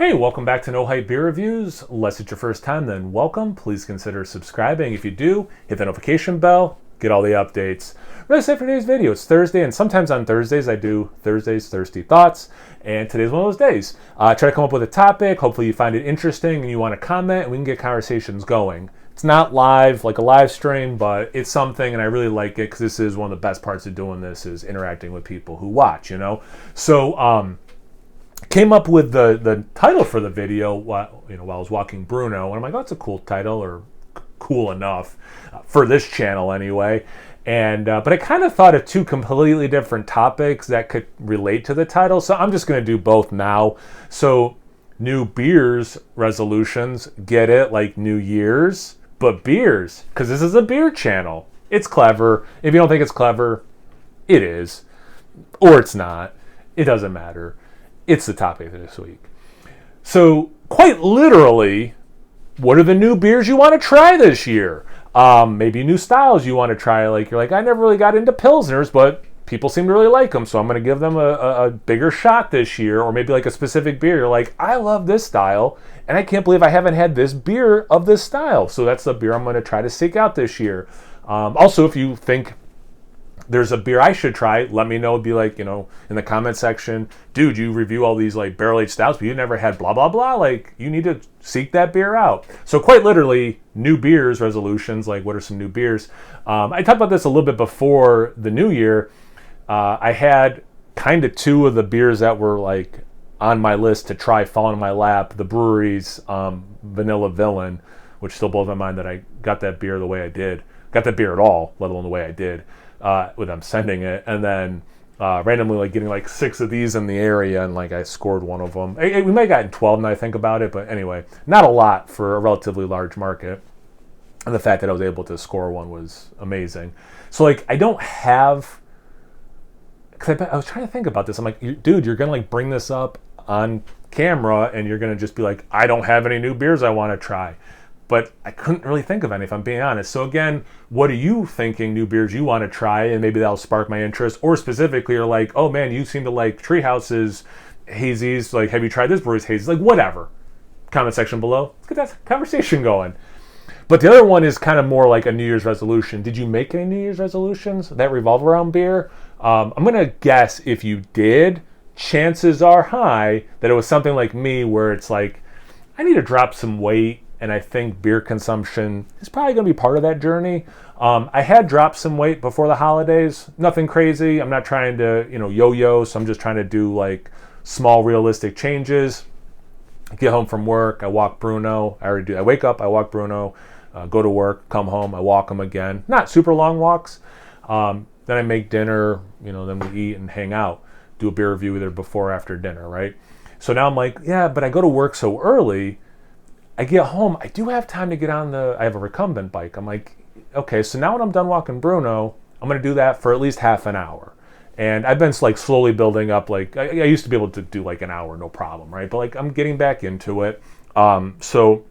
Hey, welcome back to No Hype Beer Reviews. Unless it's your first time, then welcome. Please consider subscribing. If you do, hit the notification bell, get all the updates. Really excited for today's video. It's Thursday, and sometimes on Thursdays I do Thursday's Thirsty Thoughts, and today's one of those days. I try to come up with a topic. Hopefully you find it interesting and you want to comment, and we can get conversations going. It's not live, like a live stream, but it's something, and I really like it because this is one of the best parts of doing this is interacting with people who watch, you know? So, came up with the title for the video while I was walking Bruno, and I'm like, oh, that's a cool title, or cool enough for this channel anyway. And but I kind of thought of two completely different topics that could relate to the title, so I'm just going to do both now. So new beers resolutions, get it, like New Year's, but beers, because this is a beer channel. It's clever. If you don't think it's clever, it is, or it's not. It doesn't matter. It's the topic of this week. So, quite literally, what are the new beers you want to try this year? Maybe new styles you want to try. Like, you're like, I never really got into Pilsners, but people seem to really like them, so I'm going to give them a bigger shot this year. Or maybe like a specific beer. You're like, I love this style, and I can't believe I haven't had this beer of this style. So that's the beer I'm going to try to seek out this year. Also, if you think there's a beer I should try, let me know. Be like, in the comment section, dude, you review all these like barrel-aged stouts, but you never had blah, blah, blah. Like, you need to seek that beer out. So quite literally, new beers resolutions, like what are some new beers? I talked about this a little bit before the new year. I had kind of two of the beers that were like on my list to try falling in my lap. The brewery's Vanilla Villain, which still blows my mind that I got that beer the way I did. Got that beer at all, let alone the way I did. With them sending it, and then randomly like getting like 6 of these in the area, and like I scored one of them. We might have gotten 12 now I think about it, but anyway, not a lot for a relatively large market. And the fact that I was able to score one was amazing. So like I don't have, because I was trying to think about this. I'm like, dude, you're gonna like bring this up on camera, and you're gonna just be like, I don't have any new beers I want to try. But I couldn't really think of any, if I'm being honest. So again, what are you thinking new beers you want to try? And maybe that'll spark my interest. Or specifically, you're like, oh man, you seem to like Treehouse's hazies. Like, have you tried this brewery's hazies? Like, whatever. Comment section below. Let's get that conversation going. But the other one is kind of more like a New Year's resolution. Did you make any New Year's resolutions that revolve around beer? I'm going to guess if you did, chances are high that it was something like me where it's like, I need to drop some weight. And I think beer consumption is probably going to be part of that journey. I had dropped some weight before the holidays. Nothing crazy. I'm not trying to, yo-yo. So I'm just trying to do like small, realistic changes. Get home from work. I walk Bruno. I wake up. I walk Bruno. Go to work. Come home. I walk him again. Not super long walks. Then I make dinner. Then we eat and hang out. Do a beer review either before or after dinner, right? So now I'm like, yeah, but I go to work so early. I get home, I do have time to get on I have a recumbent bike. I'm like, okay, so now when I'm done walking Bruno, I'm going to do that for at least half an hour. And I've been like slowly building up, like, I used to be able to do like an hour, no problem, right? But like, I'm getting back into it. So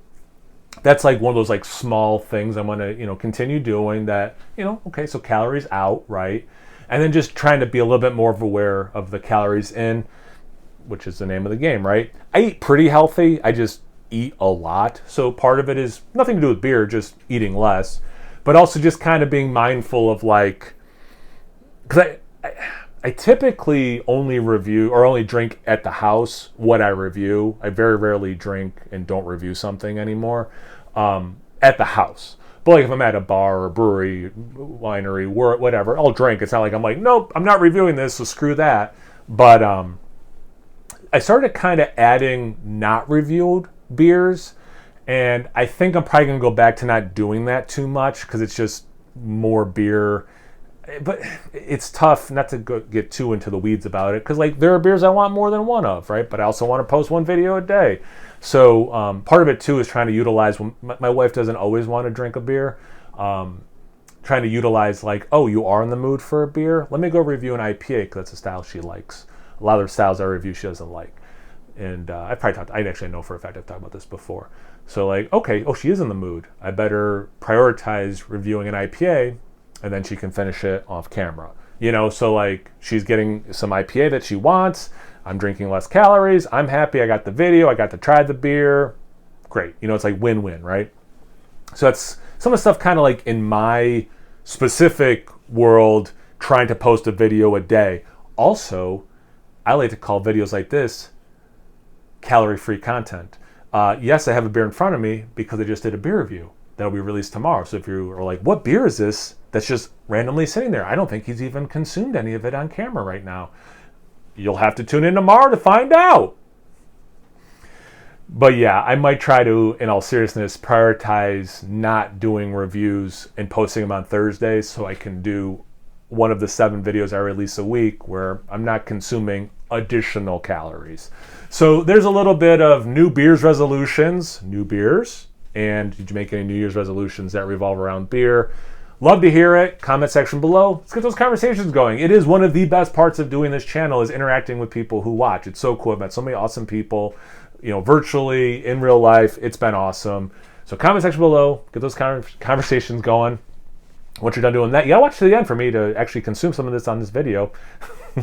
that's like one of those like small things I'm going to, continue doing that, okay, so calories out, right? And then just trying to be a little bit more aware of the calories in, which is the name of the game, right? I eat pretty healthy. I just eat a lot, so part of it is nothing to do with beer, just eating less, but also just kind of being mindful of like, because I typically only review or only drink at the house what I review. I very rarely drink and don't review something anymore at the house. But like if I'm at a bar or a brewery, winery, whatever, I'll drink. It's not like I'm like, nope, I'm not reviewing this, so screw that. But I started kind of adding not reviewed beers, and I think I'm probably gonna go back to not doing that too much because it's just more beer. But it's tough not to get too into the weeds about it because like there are beers I want more than one of, right? But I also want to post one video a day. So part of it too is trying to utilize when my wife doesn't always want to drink a beer. Trying to utilize like, oh, you are in the mood for a beer? Let me go review an IPA because that's a style she likes. A lot of the styles I review she doesn't like. And I actually know for a fact I've talked about this before. So like, okay, she is in the mood. I better prioritize reviewing an IPA, and then she can finish it off camera. So like she's getting some IPA that she wants. I'm drinking less calories. I'm happy. I got the video. I got to try the beer. Great. It's like win-win, right? So that's some of the stuff kind of like in my specific world, trying to post a video a day. Also, I like to call videos like this calorie-free content. Yes, I have a beer in front of me because I just did a beer review that'll be released tomorrow. So if you are like, what beer is this that's just randomly sitting there? I don't think he's even consumed any of it on camera right now. You'll have to tune in tomorrow to find out. But yeah, I might try to, in all seriousness, prioritize not doing reviews and posting them on Thursdays so I can do one of the 7 videos I release a week where I'm not consuming additional calories. So there's a little bit of new beers resolutions, new beers, and did you make any New Year's resolutions that revolve around beer? Love to hear it. Comment section below. Let's get those conversations going. It is one of the best parts of doing this channel is interacting with people who watch. It's so cool. I've met so many awesome people, virtually, in real life. It's been awesome. So comment section below. Get those conversations going. Once you're done doing that, you gotta watch to the end for me to actually consume some of this on this video.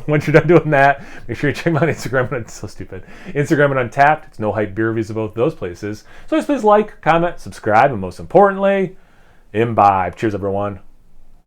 Once you're done doing that, make sure you check me on Instagram. It's so stupid. Instagram and Untapped. It's No Hype Beer Reviews of both those places. So please like, comment, subscribe, and most importantly, imbibe. Cheers, everyone.